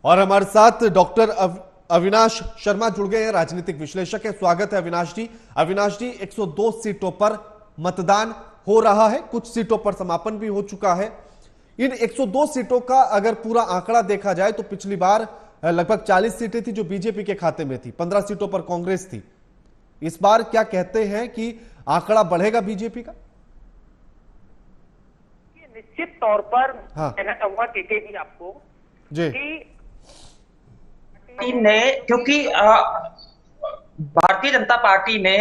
और हमारे साथ डॉक्टर अविनाश शर्मा जुड़ गए हैं, राजनीतिक विश्लेषक हैं। स्वागत है अविनाश जी। अविनाश जी, 102 सीटों पर मतदान हो रहा है, कुछ सीटों पर समापन भी हो चुका है। इन 102 सीटों का अगर पूरा आंकड़ा देखा जाए तो पिछली बार लगभग 40 सीटें थी जो बीजेपी के खाते में थी, 15 सीटों पर कांग्रेस थी। इस बार क्या कहते हैं कि आंकड़ा बढ़ेगा बीजेपी का? निश्चित तौर पर हाँ कहना चाहूंगा केके जी आपको जी कि ने क्योंकि भारतीय जनता पार्टी ने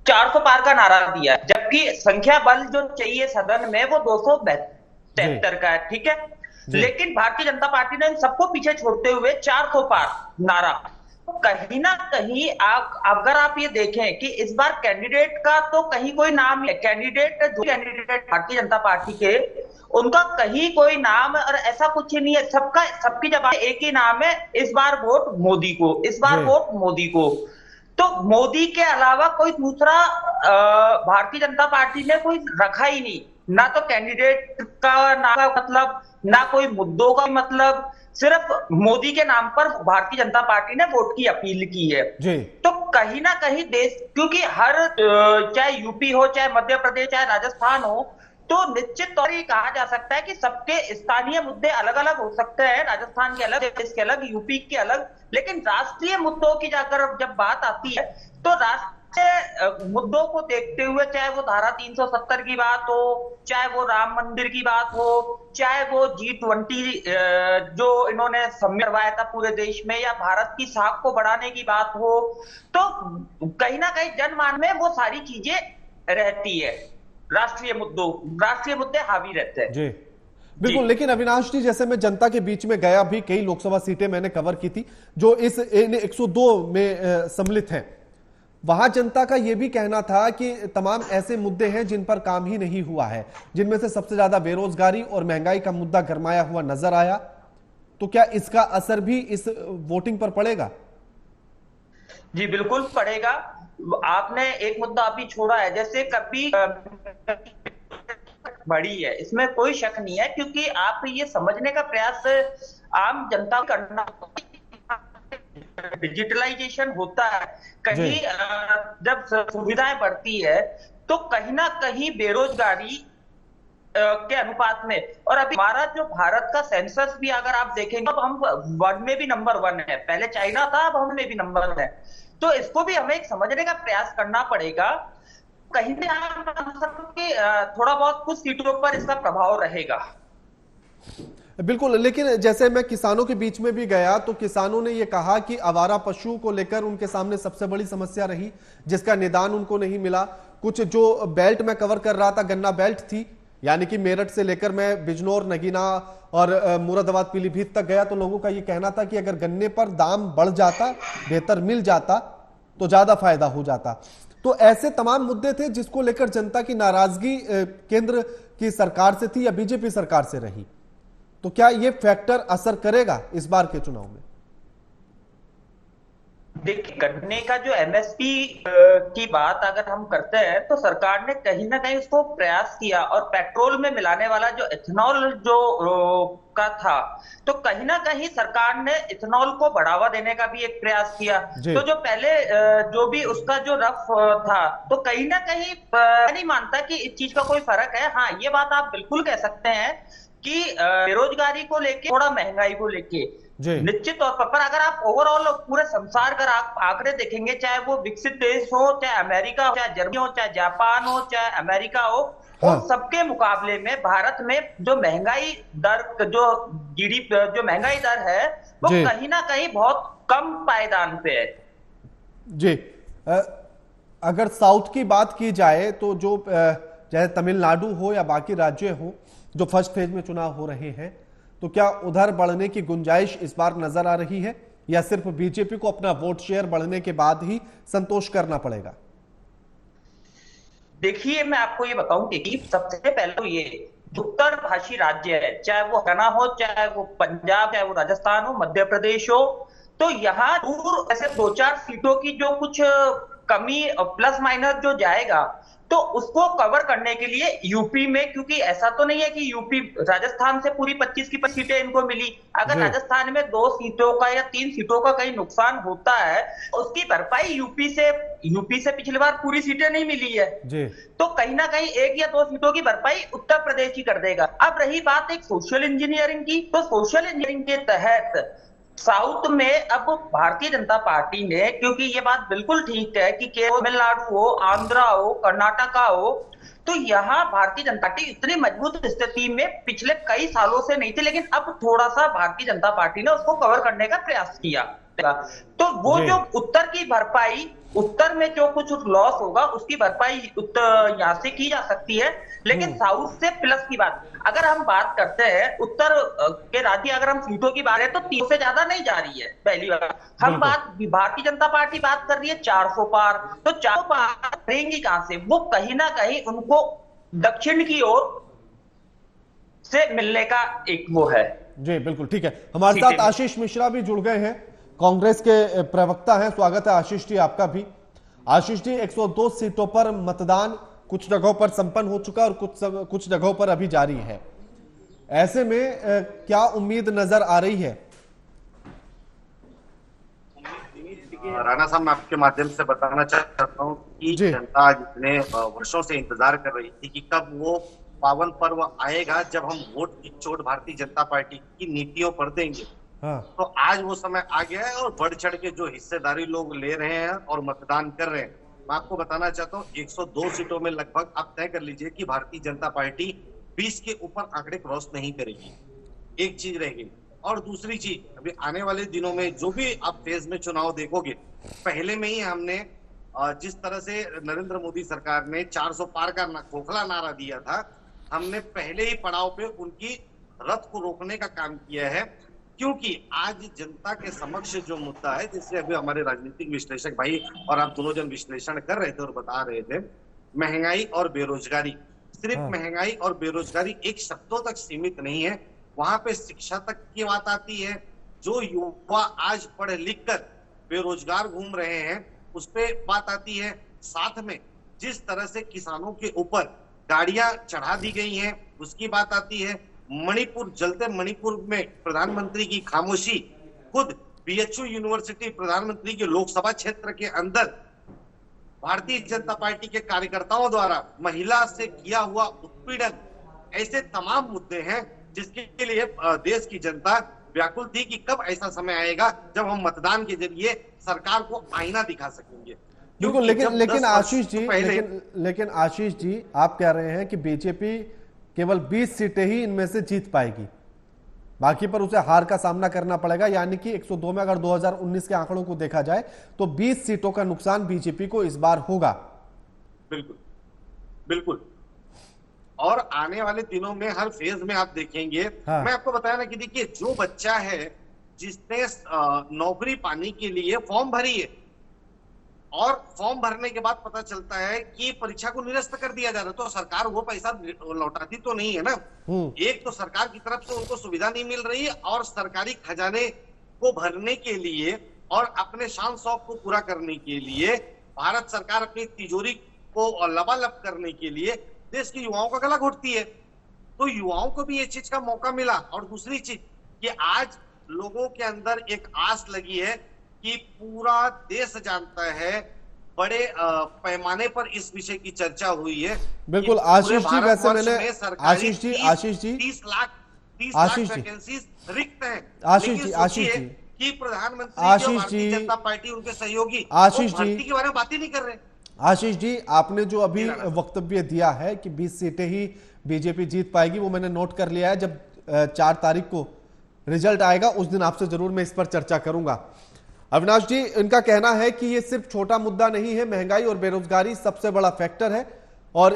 400 पार का नारा दिया है, जबकि संख्या बल जो चाहिए सदन में वो 273 का है, ठीक है। लेकिन भारतीय जनता पार्टी ने इन सबको पीछे छोड़ते हुए 400 पार नारा, कहीं ना कहीं अगर आप ये देखें कि इस बार कैंडिडेट का तो कहीं कोई नाम है, कैंडिडेट भारतीय जनता पार्टी के उनका कहीं कोई नाम और ऐसा कुछ ही नहीं है। सबकी जबान एक ही नाम है, इस बार वोट मोदी को, इस बार वोट मोदी को। तो मोदी के अलावा कोई दूसरा भारतीय जनता पार्टी ने कोई रखा ही नहीं, ना तो कैंडिडेट का ना मतलब, ना कोई मुद्दों का मतलब, सिर्फ मोदी के नाम पर भारतीय जनता पार्टी ने वोट की अपील की है। तो कहीं ना कहीं देश, क्योंकि हर चाहे यूपी हो, चाहे मध्य प्रदेश, चाहे राजस्थान हो, तो निश्चित तौर पर कहा जा सकता है कि सबके स्थानीय मुद्दे अलग अलग हो सकते हैं, राजस्थान के अलग, देश के अलग, यूपी के अलग, लेकिन राष्ट्रीय मुद्दों की जाकर जब बात आती है तो राष्ट्रीय मुद्दों को देखते हुए, चाहे वो धारा 370 की बात हो, चाहे वो राम मंदिर की बात हो, चाहे वो G20 जो इन्होंने सम्मेलन करवाया था पूरे देश में, या भारत की साख को बढ़ाने की बात हो, तो कहीं ना कहीं जनमान में वो सारी चीजें रहती है। राष्ट्रीय मुद्दे हावी रहते हैं। जी बिल्कुल। लेकिन अविनाश जी, जैसे मैं जनता के बीच में गया, भी कई लोकसभा सीटें मैंने कवर की थी जो इस 102 में सम्मिलित हैं, वहां जनता का यह भी कहना था कि तमाम ऐसे मुद्दे हैं जिन पर काम ही नहीं हुआ है, जिनमें से सबसे ज्यादा बेरोजगारी और महंगाई का मुद्दा गरमाया हुआ नजर आया। तो क्या इसका असर भी इस वोटिंग पर पड़ेगा? जी बिल्कुल पड़ेगा। आपने एक मुद्दा अभी छोड़ा है, जैसे कभी बड़ी है, इसमें कोई शक नहीं है, क्योंकि आप ये समझने का प्रयास आम जनता करना, डिजिटलाइजेशन होता है कहीं, जब सुविधाएं बढ़ती है तो कहीं ना कहीं बेरोजगारी के अनुपात में, और अभी हमारा जो भारत का सेंसस भी अगर आप देखेंगे, अब हम वर्ल्ड में भी नंबर 1 है, पहले चाइना था, अब हम में भी नंबर 1 है। तो इसको भी हमें एक समझने का प्रयास करना पड़ेगा। कहीं ना कहीं थोड़ा बहुत कुछ सीटों पर इसका प्रभाव रहेगा। बिल्कुल। लेकिन जैसे मैं किसानों के बीच में भी गया तो किसानों ने यह कहा कि आवारा पशु को लेकर उनके सामने सबसे बड़ी समस्या रही, जिसका निदान उनको नहीं मिला। कुछ जो बेल्ट में कवर कर रहा था, गन्ना बेल्ट थी, यानी कि मेरठ से लेकर मैं बिजनौर, नगीना और मुरादाबाद, पीलीभीत तक गया तो लोगों का यह कहना था कि अगर गन्ने पर दाम बढ़ जाता, बेहतर मिल जाता तो ज्यादा फायदा हो जाता। तो ऐसे तमाम मुद्दे थे जिसको लेकर जनता की नाराजगी केंद्र की सरकार से थी या बीजेपी सरकार से रही। तो क्या यह फैक्टर असर करेगा इस बार के चुनाव में? देखिए, गन्ने का जो एमएसपी की बात अगर हम करते हैं तो सरकार ने कहीं ना कहीं उसको प्रयास किया, और पेट्रोल में मिलाने वाला जो इथेनॉल जो का था, तो कहीं ना कहीं सरकार ने इथेनॉल को बढ़ावा देने का भी एक प्रयास किया। तो जो पहले जो भी उसका जो रफ था, तो कहीं ना कहीं नहीं मानता कि इस चीज का कोई फर्क है। हाँ, ये बात आप बिल्कुल कह सकते हैं कि बेरोजगारी को लेके, थोड़ा महंगाई को लेके निश्चित तौर पर अगर आप ओवरऑल पूरे संसार का आप आंकड़े देखेंगे, चाहे वो विकसित देश हो, चाहे अमेरिका हो, चाहे जर्मनी हो, चाहे जापान हो, चाहे अमेरिका हो, उन सबके मुकाबले में भारत में जो महंगाई दर, जो जीडीपी, जो महंगाई दर है, वो कहीं ना कहीं बहुत कम पायदान पे है। जी, अगर साउथ की बात की जाए तो जो चाहे तमिलनाडु हो या बाकी राज्य हो जो फर्स्ट फेज में चुनाव हो रहे हैं, तो क्या उधर बढ़ने की गुंजाइश इस बार नजर आ रही है, या सिर्फ बीजेपी को अपना वोट शेयर बढ़ने के बाद ही संतोष करना पड़ेगा? देखिए, मैं आपको ये बताऊं कि सबसे पहले तो ये उत्तर भाषी राज्य है, चाहे वो हरियाणा हो, चाहे वो पंजाब, चाहे वो राजस्थान हो, मध्य प्रदेश हो, तो यहाँ दूर ऐसे 2-4 सीटों की जो कुछ कमी प्लस माइनस जो जाएगा, तो उसको कवर करने के लिए यूपी में, क्योंकि ऐसा तो नहीं है कि यूपी राजस्थान से पूरी 25 की 25 सीटें इनको मिली, अगर जी राजस्थान में 2 सीटों का या 3 सीटों का कहीं नुकसान होता है, उसकी भरपाई यूपी से पिछली बार पूरी सीटें नहीं मिली है, जी तो कहीं ना कहीं 1 या 2 सीटों की भरपाई उत्तर प्रदेश ही कर देगा। अब रही बात एक सोशल इंजीनियरिंग की, तो सोशल इंजीनियरिंग के तहत साउथ में अब भारतीय जनता पार्टी ने, क्योंकि ये बात बिल्कुल ठीक है कि केवल तमिलनाडु हो, आंध्रा हो, कर्नाटका हो, तो यहाँ भारतीय जनता पार्टी इतनी मजबूत स्थिति में पिछले कई सालों से नहीं थी, लेकिन अब थोड़ा सा भारतीय जनता पार्टी ने उसको कवर करने का प्रयास किया। तो वो जी जो उत्तर की भरपाई, उत्तर में जो कुछ लॉस होगा उसकी भरपाई उत्तर यहाँ से की जा सकती है, लेकिन साउथ से प्लस की बात, अगर हम बात करते हैं उत्तर के राज्य, अगर हम सीटों की बात करें तो 300 से ज्यादा नहीं जा रही है। पहली बार हम बात, भारतीय जनता पार्टी बात कर रही है 400 पार, तो 400 पार करेंगी कहां से? वो कहीं ना कहीं उनको दक्षिण की ओर से मिलने का एक वो है। जी बिल्कुल ठीक है। हमारे साथ आशीष मिश्रा भी जुड़ गए हैं, कांग्रेस के प्रवक्ता हैं। स्वागत है आशीष जी आपका भी। आशीष जी, 102 सीटों पर मतदान कुछ जगहों पर संपन्न हो चुका और कुछ जगहों पर अभी जारी है। ऐसे में क्या उम्मीद नजर आ रही है? राणा साहब, मैं आपके माध्यम से बताना चाहता हूँ कि जनता जितने वर्षों से इंतजार कर रही थी कि कब वो पावन पर्व आएगा जब हम वोट की चोट भारतीय जनता पार्टी की नीतियों पर देंगे। तो आज वो समय आ गया है और बढ़ चढ़ के जो हिस्सेदारी लोग ले रहे हैं और मतदान कर रहे हैं। मैं आपको बताना चाहता हूँ 102 सीटों में लगभग आप तय कर लीजिए कि भारतीय जनता पार्टी 20 के ऊपर आंकड़े क्रॉस नहीं करेगी। एक चीज रहेगी। और दूसरी चीज, अभी आने वाले दिनों में जो भी आप फेज में चुनाव देखोगे, पहले में ही हमने जिस तरह से नरेंद्र मोदी सरकार ने 400 पार का खोखला नारा दिया था, हमने पहले ही पड़ाव पे उनकी रथ को रोकने का काम किया है। क्योंकि आज जनता के समक्ष जो मुद्दा है, जिससे अभी हमारे राजनीतिक विश्लेषक भाई और आप दोनों जन विश्लेषण कर रहे थे और बता रहे थे, महंगाई और बेरोजगारी। सिर्फ महंगाई और बेरोजगारी एक शब्दों तक सीमित नहीं है, वहां पे शिक्षा तक की बात आती है। जो युवा आज पढ़ लिख कर बेरोजगार घूम रहे हैं उस पर बात आती है। साथ में जिस तरह से किसानों के ऊपर गाड़ियां चढ़ा दी गई हैं उसकी बात आती है। मणिपुर, जलते मणिपुर में प्रधानमंत्री की खामोशी, खुद बीएचयू यूनिवर्सिटी प्रधानमंत्री के लोकसभा क्षेत्र के अंदर भारतीय जनता पार्टी के कार्यकर्ताओं द्वारा महिला से किया हुआ उत्पीड़न, ऐसे तमाम मुद्दे हैं जिसके लिए देश की जनता व्याकुल थी कि कब ऐसा समय आएगा जब हम मतदान के जरिए सरकार को आईना दिखा सकेंगे। बिल्कुल, लेकिन आशीष जी, लेकिन आशीष जी, आप कह रहे हैं कि बीजेपी केवल 20 सीटें ही इनमें से जीत पाएगी, बाकी पर उसे हार का सामना करना पड़ेगा। यानी कि 102 में अगर 2019 के आंकड़ों को देखा जाए तो 20 सीटों का नुकसान बीजेपी को इस बार होगा। बिल्कुल बिल्कुल। और आने वाले दिनों में हर फेज में आप देखेंगे। मैं आपको बताया ना कि देखिए, जो बच्चा है जिसने नौकरी पाने के लिए फॉर्म भरी है और फॉर्म भरने के बाद पता चलता है कि परीक्षा को निरस्त कर दिया जा रहा है, तो सरकार वो पैसा लौटाती तो नहीं है ना। एक तो सरकार की तरफ से उनको सुविधा नहीं मिल रही है और सरकारी खजाने को भरने के लिए और अपने शान शौक को पूरा करने के लिए भारत सरकार अपनी तिजोरी को लबालब करने के लिए देश के युवाओं का गला घोटती है। तो युवाओं को भी ये चीज का मौका मिला। और दूसरी चीज कि आज लोगों के अंदर एक आस लगी है कि पूरा देश जानता है, बड़े पैमाने पर इस विषय की चर्चा हुई है। बिल्कुल आशीष जी, वैसे मैंने आशीष जी 30 लाख वैकेंसीज रिक्त हैं। आशीष जी कि प्रधानमंत्री भारतीय जनता पार्टी उनके सहयोगी आशीष जी के बारे में बात ही नहीं कर रहे। आशीष जी, आपने जो अभी वक्तव्य दिया है कि 20 सीटें ही बीजेपी जीत पाएगी, वो मैंने नोट कर लिया है। जब 4 तारीख को रिजल्ट आएगा उस दिन आपसे जरूर मैं इस पर चर्चा करूंगा। अविनाश जी, इनका कहना है कि ये सिर्फ छोटा मुद्दा नहीं है, महंगाई और बेरोजगारी सबसे बड़ा फैक्टर है और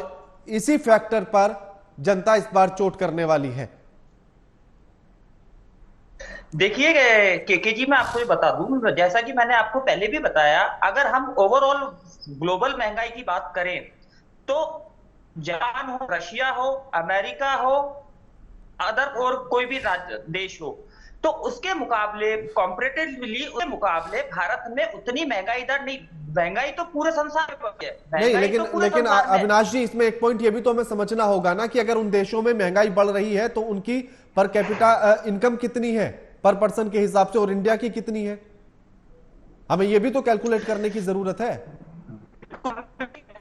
इसी फैक्टर पर जनता इस बार चोट करने वाली है। देखिए के जी, मैं आपको ये बता दूं, जैसा कि मैंने आपको पहले भी बताया, अगर हम ओवरऑल ग्लोबल महंगाई की बात करें तो जापान हो, रशिया हो, अमेरिका हो, अदर और कोई भी देश हो, तो उसके मुकाबले कॉम्परेटिवली उसके मुकाबले भारत में उतनी महंगाई दर नहीं, महंगाई तो पूरे संसार में बढ़ी है, नहीं, महंगाई लेकिन तो पूरे लेकिन संसार में है। अविनाश जी, इसमें एक पॉइंट ये भी तो हमें समझना होगा ना कि अगर उन देशों में महंगाई बढ़ रही है तो उनकी पर कैपिटा इनकम कितनी है पर पर्सन के हिसाब से, और इंडिया की कितनी है, हमें ये भी तो कैलकुलेट करने की जरूरत है।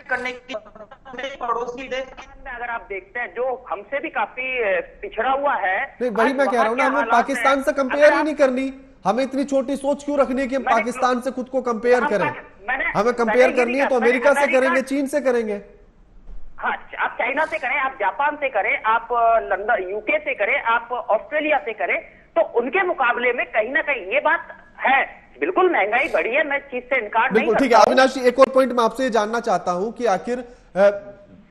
करने की पड़ोसी देश में अगर आप देखते हैं जो हमसे भी काफी पिछड़ा हुआ है, नहीं, वही मैं कह रहा हूं ना, हमें पाकिस्तान से कंपेयर ही नहीं करनी, हमें इतनी छोटी सोच क्यों रखनी है कि हम पाकिस्तान से खुद को कंपेयर करें, हमें कंपेयर करनी है तो अमेरिका से करेंगे, चीन से करेंगे। हाँ, आप चाइना से करें, आप जापान से करें, आप लंदन यूके से करें, आप ऑस्ट्रेलिया से करें, तो उनके मुकाबले में कहीं ना कहीं ये बात है, बिल्कुल महंगाई बढ़ी है, मैं इस चीज से इनकार नहीं बिल्कुल ठीक है। अविनाश, एक और पॉइंट मैं आपसे जानना चाहता हूं कि आखिर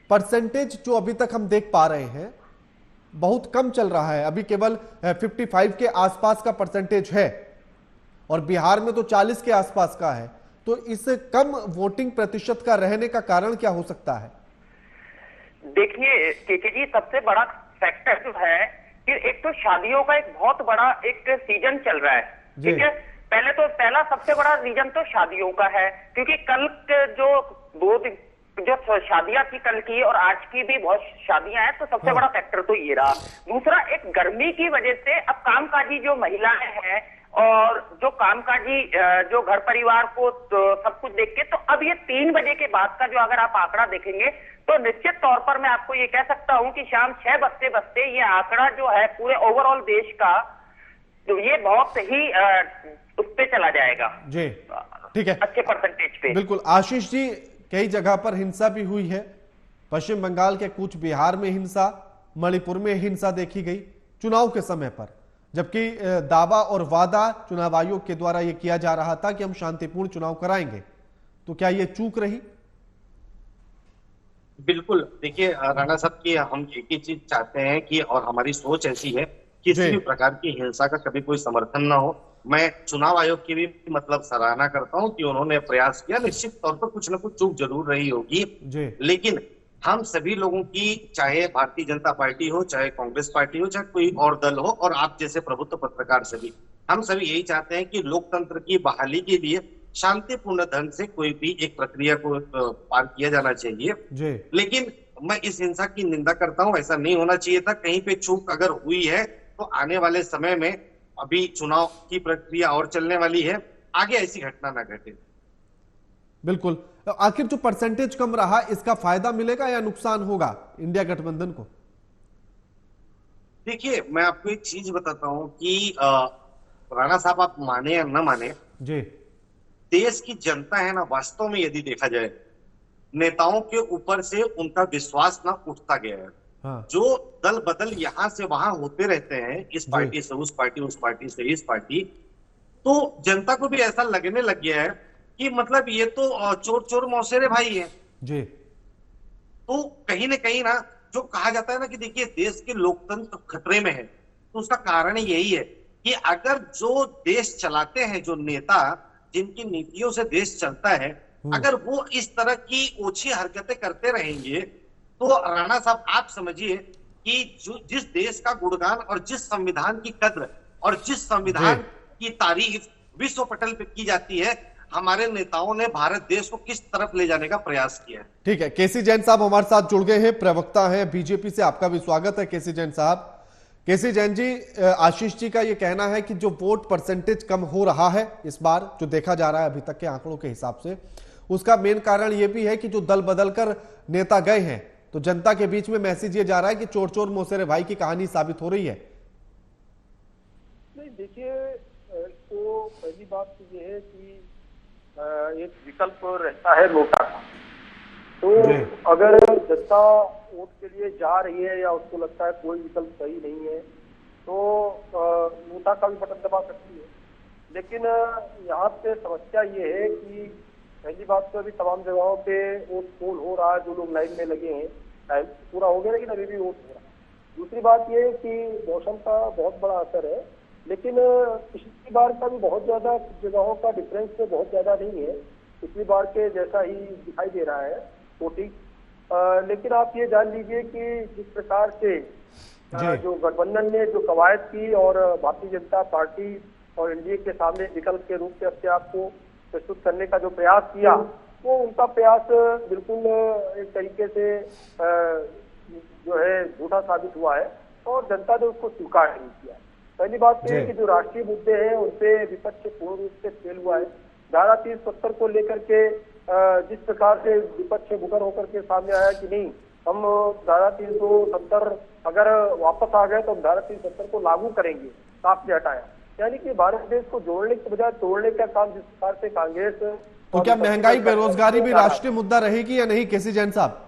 परसेंटेज जो अभी तक हम देख पा रहे हैं बहुत कम चल रहा है, अभी केवल 55 के आसपास का परसेंटेज है और बिहार में तो 40 के आसपास का है, तो इस कम वोटिंग प्रतिशत का रहने का कारण क्या हो सकता है? देखिए केके जी, सबसे बड़ा फैक्टर जो है कि एक तो शादियों का एक बहुत बड़ा एक सीजन चल रहा है, ठीक है। पहला सबसे बड़ा रीजन तो शादियों का है, क्योंकि कल के जो शादियां थी कल की और आज की भी बहुत शादियां हैं, तो सबसे बड़ा फैक्टर तो ये रहा। दूसरा, एक गर्मी की वजह से अब कामकाजी जो महिलाएं हैं और जो कामकाजी जो घर परिवार को तो सब कुछ देख के, तो अब ये 3 बजे के बाद का जो अगर आप आंकड़ा देखेंगे तो निश्चित तौर पर मैं आपको ये कह सकता हूं कि शाम 6 बजते बजते ये आंकड़ा जो है पूरे ओवरऑल देश का, तो ये बहुत ही उस पे चला जाएगा जी, ठीक है, अच्छे परसेंटेज पे। बिल्कुल। आशीष जी, कई जगह पर हिंसा भी हुई है, पश्चिम बंगाल के कूच बिहार में हिंसा, मणिपुर में हिंसा देखी गई चुनाव के समय पर, जबकि दावा और वादा चुनाव आयोग के द्वारा यह किया जा रहा था कि हम शांतिपूर्ण चुनाव कराएंगे, तो क्या यह चूक रही? बिल्कुल, देखिए राणा साहब की हम एक ही चीज चाहते हैं कि, और हमारी सोच ऐसी है, किसी भी प्रकार की हिंसा का कभी कोई समर्थन ना हो। मैं चुनाव आयोग की भी मतलब सराहना करता हूं कि उन्होंने प्रयास किया, निश्चित तौर पर कुछ ना कुछ चूक जरूर रही होगी, लेकिन हम सभी लोगों की, चाहे भारतीय जनता पार्टी हो, चाहे कांग्रेस पार्टी हो, चाहे कोई और दल हो, और आप जैसे प्रबुद्ध पत्रकार सभी, हम सभी यही चाहते हैं कि लोकतंत्र की बहाली के लिए शांतिपूर्ण ढंग से कोई भी एक प्रक्रिया को पार किया जाना चाहिए। लेकिन मैं इस हिंसा की निंदा करता हूं, ऐसा नहीं होना चाहिए था। कहीं पे चूक अगर हुई है तो आने वाले समय में, अभी चुनाव की प्रक्रिया और चलने वाली है, आगे ऐसी घटना ना घटे। बिल्कुल। आखिर जो परसेंटेज कम रहा, इसका फायदा मिलेगा या नुकसान होगा इंडिया गठबंधन को? देखिए, मैं आपको एक चीज बताता हूं कि राणा साहब, आप माने या न माने जी, देश की जनता है ना, वास्तव में यदि देखा जाए, नेताओं के ऊपर से उनका विश्वास ना उठता गया है। हाँ। जो दल बदल यहां से वहां होते रहते हैं, इस पार्टी से उस पार्टी, उस पार्टी से इस पार्टी, तो जनता को भी ऐसा लगने लग गया है कि मतलब ये तो चोर चोर मौसेरे भाई है जी। तो कहीं ना कहीं ना, जो कहा जाता है ना कि देखिए देश के लोकतंत्र खतरे में है, तो उसका कारण यही है कि अगर जो देश चलाते हैं, जो नेता जिनकी नीतियों से देश चलता है, अगर वो इस तरह की ओछी हरकतें करते रहेंगे, तो राणा साहब आप समझिए कि जिस देश का गुणगान और जिस संविधान की कद्र और जिस संविधान की तारीफ विश्व पटल पर की जाती है, हमारे नेताओं ने भारत देश को किस तरफ ले जाने का प्रयास किया है। ठीक है, केसी जैन साहब हमारे साथ जुड़ गए हैं, प्रवक्ता हैं बीजेपी से, आपका भी स्वागत है केसी जैन साहब। केसी जैन जी, आशीष जी का यह कहना है कि जो वोट परसेंटेज कम हो रहा है इस बार, जो देखा जा रहा है अभी तक के आंकड़ों के हिसाब से, उसका मेन कारण यह भी है कि जो दल बदल कर नेता गए हैं, तो जनता के बीच में मैसेज ये जा रहा है कि चोर चोर मौसेरे भाई की कहानी साबित हो रही है। नहीं, देखिए, तो पहली बात तो ये है कि एक विकल्प रहता है नोटा का। तो अगर जनता वोट के लिए जा रही है या उसको लगता है कोई विकल्प सही नहीं है, तो नोटा का भी बटन दबा सकती है। लेकिन यहाँ पे समस्या ये है कि पहली बात तो अभी तमाम जगहों पे वोट पोल हो रहा है, जो लोग लाइन में लगे हैं, टाइम पूरा हो गया लेकिन अभी भी वोट हो रहा है। दूसरी बात ये है कि मौसम का बहुत बड़ा असर है, लेकिन पिछली बार का भी बहुत ज्यादा जगहों का डिफरेंस तो बहुत ज्यादा नहीं है, पिछली बार के जैसा ही दिखाई दे रहा है वोटिंग। लेकिन आप ये जान लीजिए कि जिस प्रकार से जो गठबंधन ने जो कवायद की और भारतीय जनता पार्टी और एनडीए के सामने विकल्प के रूप में अपने आप को प्रस्तुत करने का जो प्रयास किया, वो उनका प्रयास बिल्कुल एक तरीके से जो है झूठा साबित हुआ है और जनता ने उसको स्वीकार नहीं किया। पहली बात तो है कि जो राष्ट्रीय मुद्दे हैं उनपे विपक्ष पूर्ण रूप से फेल हुआ है। धारा 370 को लेकर के जिस प्रकार से विपक्ष मुखर होकर के सामने आया कि नहीं, हम धारा 370 अगर वापस आ गए तो हम धारा 370 को लागू करेंगे, साफ से हटाया। यानी कि भारत देश को जोड़ने के बजाय तोड़ने का काम जिस प्रकार से कांग्रेस। तो क्या महंगाई बेरोजगारी भी राष्ट्रीय मुद्दा रहेगी या नहीं केसी जैन साहब?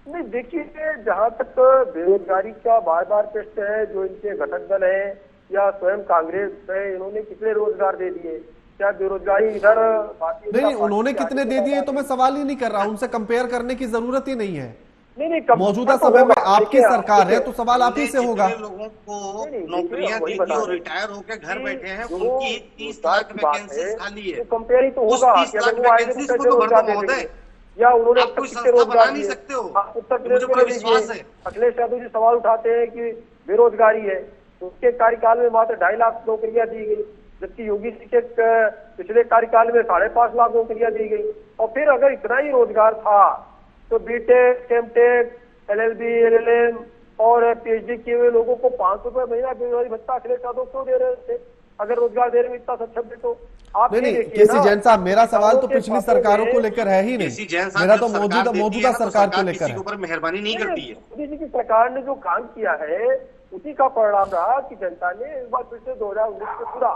नहीं, देखिए जहां तक बेरोजगारी का बार बार प्रश्न है, जो इनके घटक दल है या स्वयं कांग्रेस है, इन्होंने कितने रोजगार दे दिए? क्या बेरोजगारी इधर नहीं, उन्होंने कितने दे दिए तो मैं सवाल ही नहीं कर रहा, उनसे कंपेयर करने की जरूरत ही नहीं है। नहीं, मौजूदा समय में आपकी सरकार है तो सवाल आप ही से होगा। लोगों को नौकरियां दे दी और रिटायर होकर घर बैठे हैं, उनकी 30 लाख वैकेंसी खाली है। कंपेयर ही तो होगा कि अगर वो आएंगे तो कैसे रोजगार देंगे, या उन्होंने अब तक कितने रोजगार नहीं सकते हो। उत्तर प्रदेश में विश्वास है, अखिलेश यादव जी सवाल उठाते हैं कि बेरोजगारी है, उसके कार्यकाल में मात्र 2.5 लाख नौकरियां दी गई, जबकि योगी जी के पिछले कार्यकाल में 5.5 लाख नौकरियां दी गई। और फिर अगर इतना ही रोजगार था तो बीटेक, एमटेक, एलएलबी, एलएलएम और पीएचडी किए हुए लोगों को 500 रुपए महीना बेरोजगारी भत्ता अखिलेश यादव क्यों दे रहे थे? अगर रोजगार दे रहे में इतना सक्षम थे तो आप नहीं, केसी जैन साहब, मेरा सवाल तो पिछली सरकारों को लेकर है ही नहीं, मेरा तो मौजूदा सरकार को लेकर है। ऊपर मेहरबानी नहीं करती है। मोदी जी की सरकार ने जो काम किया है उसी का परिणाम रहा कि जनता ने इस बार फिर से 2019 में चुना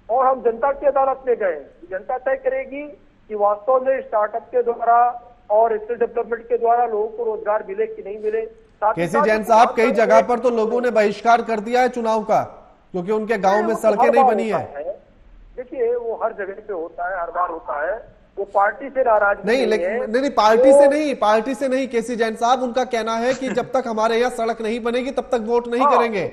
और हम जनता की अदालत में गए। जनता तय करेगी कि वास्तव में स्टार्टअप के द्वारा और स्किल डेवलपमेंट के द्वारा लोगों को रोजगार मिले कि नहीं मिले। केसी जैन साहब, कई जगह पर तो लोगों ने बहिष्कार कर दिया है चुनाव का, क्योंकि उनके गांव में सड़कें नहीं बनी है। देखिए, वो हर जगह पे होता है, हर बार होता है, वो पार्टी से नाराज नहीं, लेकिन नहीं, पार्टी से नहीं केसी जैन साहब, उनका कहना है कि जब तक हमारे यहाँ सड़क नहीं बनेगी तब तक वोट नहीं करेंगे।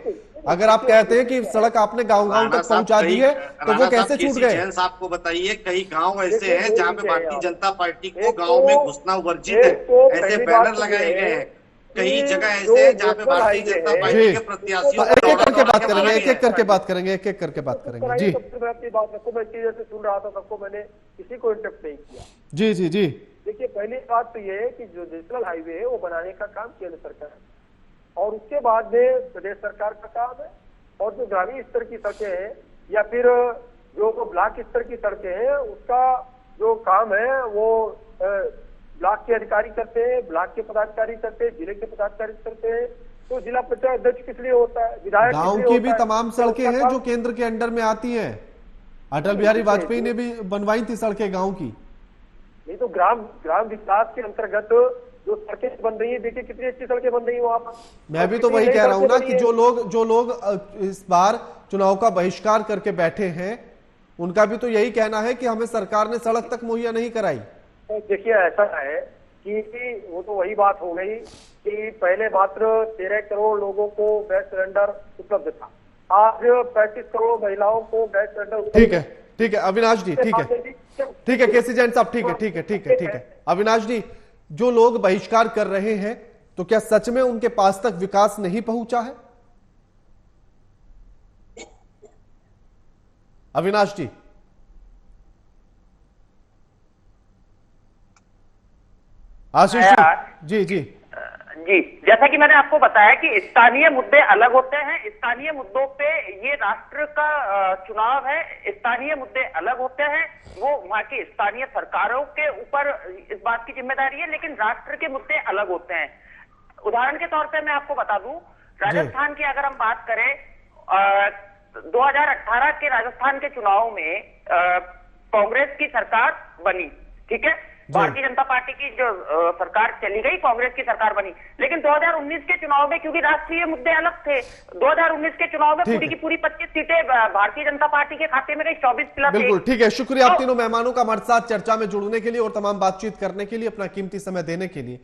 अगर आप कहते हैं कि सड़क आपने गांव-गांव तक पहुंचा दी है तो वो कैसे छूट गए? जैन साहब को बताइए, कई गांव ऐसे हैं जहां पे भारतीय जनता पार्टी को गांव में घुसना वर्जित है, ऐसे बैनर लगाए गए हैं। कई जगह ऐसे हैं जहां पे भारतीय जनता पार्टी के प्रत्याशियों एक एक करके बात करेंगे, एक एक करके बात करेंगे। जी, अपनी बात रखो, मैं जैसे सुन रहा था सबको, मैंने किसी को इंटरप्ट नहीं किया। जी। देखिए, पहली बात तो ये है कि जो नेशनल हाईवे है वो बनाने का काम केंद्र सरकार है और उसके बाद में प्रदेश सरकार का काम है, और जो ग्रामीण स्तर की सड़कें हैं या फिर जो ब्लॉक स्तर की सड़कें हैं उसका जो काम है वो ब्लॉक के अधिकारी करते हैं, ब्लॉक के पदाधिकारी करते हैं, जिले के पदाधिकारी करते हैं। तो जिला पंचायत अध्यक्ष किस लिए होता है? विधायक गांव की भी तमाम सड़कें हैं जो केंद्र के अंडर में आती हैं। अटल बिहारी वाजपेयी ने भी बनवाई थी सड़कें गांव की। नहीं तो ग्राम विकास के अंतर्गत जो सड़कें बन रही है, देखिए कितनी अच्छी सड़कें बन रही है वहां पर। मैं भी तो वही कह रहा हूं ना कि जो लोग इस बार चुनाव का बहिष्कार करके बैठे हैं उनका भी तो यही कहना है कि हमें सरकार ने सड़क तक मुहैया नहीं कराई। देखिए, ऐसा है कि वो तो वही बात हो गई कि पहले मात्र 13 करोड़ लोगों को गैस सिलेंडर उपलब्ध था, आज 35 करोड़ महिलाओं को गैस सिलेंडर। ठीक है अविनाश जी, ठीक है केसी जैन साहब, ठीक है अविनाश जी, जो लोग बहिष्कार कर रहे हैं तो क्या सच में उनके पास तक विकास नहीं पहुंचा है? अविनाश जी, आशीष जी, जैसा कि मैंने आपको बताया कि स्थानीय मुद्दे अलग होते हैं। स्थानीय मुद्दों पे ये राष्ट्र का चुनाव है, स्थानीय मुद्दे अलग होते हैं, वो वहां की स्थानीय सरकारों के ऊपर इस बात की जिम्मेदारी है, लेकिन राष्ट्र के मुद्दे अलग होते हैं। उदाहरण के तौर पे मैं आपको बता दूं, राजस्थान की अगर हम बात करें, 2018 के राजस्थान के चुनाव में कांग्रेस की सरकार बनी, ठीक है, भारतीय जनता पार्टी की जो सरकार चली गई, कांग्रेस की सरकार बनी। लेकिन 2019 के चुनाव में क्योंकि राष्ट्रीय मुद्दे अलग थे, 2019 के चुनाव में पूरी की पूरी 25 सीटें भारतीय जनता पार्टी के खाते में गई, 24 प्लस। बिल्कुल ठीक है, शुक्रिया आप तीनों मेहमानों का हमारे साथ चर्चा में जुड़ने के लिए और तमाम बातचीत करने के लिए, अपना कीमती समय देने के लिए।